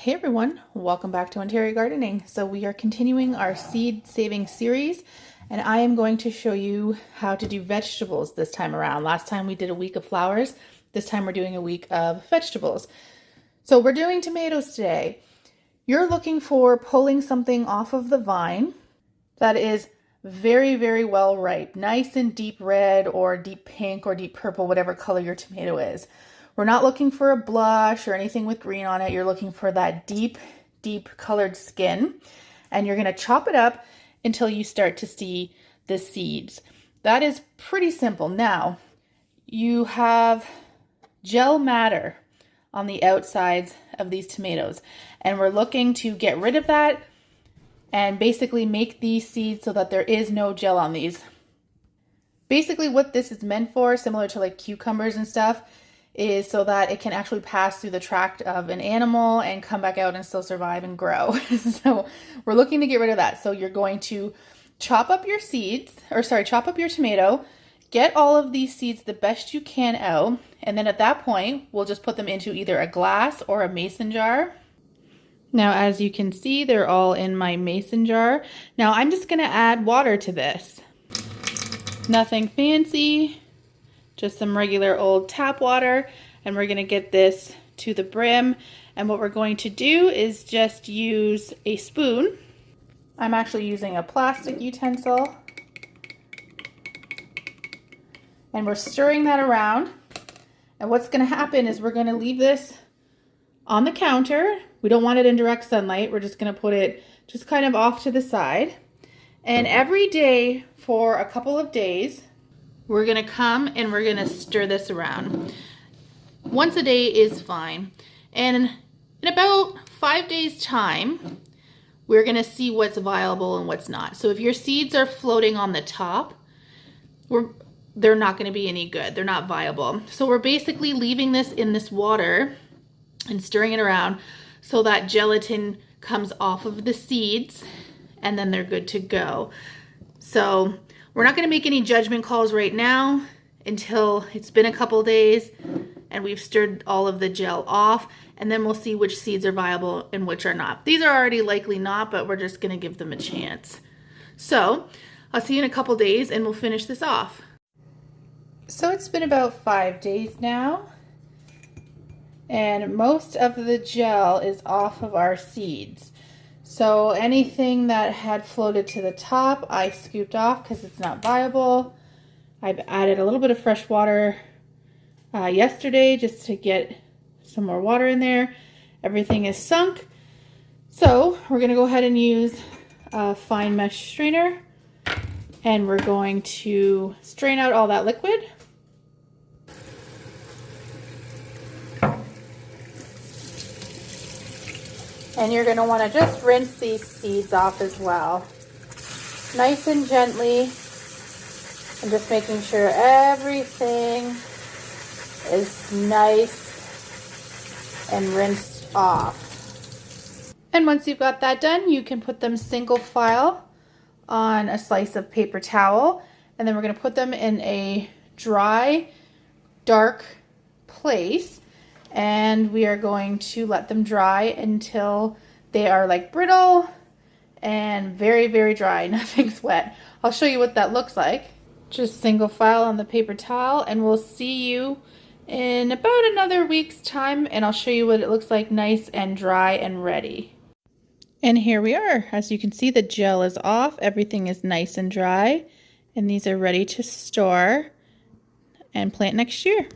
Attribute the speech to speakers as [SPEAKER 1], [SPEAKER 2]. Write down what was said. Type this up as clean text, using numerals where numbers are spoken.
[SPEAKER 1] Hey everyone, welcome back to Ontario Gardening. So we are continuing our seed saving series and I am going to show you how to do vegetables this time around. Last time we did a week of flowers, this time we're doing a week of vegetables. So we're doing tomatoes today. You're looking for pulling something off of the vine that is very, very well ripe, nice and deep red or deep pink or deep purple, whatever color your tomato is. We're not looking for a blush or anything with green on it. You're looking for that deep, deep colored skin. And you're going to chop it up until you start to see the seeds. That is pretty simple. Now, you have gel matter on the outsides of these tomatoes. And we're looking to get rid of that and basically make these seeds so that there is no gel on these. Basically what this is meant for, similar to like cucumbers and stuff, is so that it can actually pass through the tract of an animal and come back out and still survive and grow. So we're looking to get rid of that. So you're going to chop up your chop up your tomato, get all of these seeds the best you can out, and then at that point, we'll just put them into either a glass or a mason jar. Now, as you can see, they're all in my mason jar. Now I'm just gonna add water to this. Nothing fancy. Just some regular old tap water, and we're gonna get this to the brim. And what we're going to do is just use a spoon. I'm actually using a plastic utensil. And we're stirring that around. And what's gonna happen is we're gonna leave this on the counter. We don't want it in direct sunlight. We're just gonna put it just kind of off to the side. And every day for a couple of days, we're gonna come and we're gonna stir this around. Once a day is fine. And in about 5 days time, we're gonna see what's viable and what's not. So if your seeds are floating on the top, they're not gonna be any good. They're not viable. So we're basically leaving this in this water and stirring it around so that gelatin comes off of the seeds and then they're good to go. So we're not going to make any judgment calls right now until it's been a couple days and we've stirred all of the gel off, and then we'll see which seeds are viable and which are not. These are already likely not, but we're just going to give them a chance. So I'll see you in a couple days and we'll finish this off. So it's been about 5 days now, and most of the gel is off of our seeds. So anything that had floated to the top, I scooped off because it's not viable. I've added a little bit of fresh water yesterday just to get some more water in there. Everything is sunk. So we're gonna go ahead and use a fine mesh strainer, and we're going to strain out all that liquid. And you're going to want to just rinse these seeds off as well. Nice and gently. And just making sure everything is nice and rinsed off. And once you've got that done, you can put them single file on a slice of paper towel. And then we're going to put them in a dry, dark place. And we are going to let them dry until they are like brittle and very, very dry. Nothing's wet. I'll show you what that looks like. Just single file on the paper towel, and we'll see you in about another week's time, and I'll show you what it looks like nice and dry and ready. And here we are. As you can see, the gel is off. Everything is nice and dry, and these are ready to store and plant next year.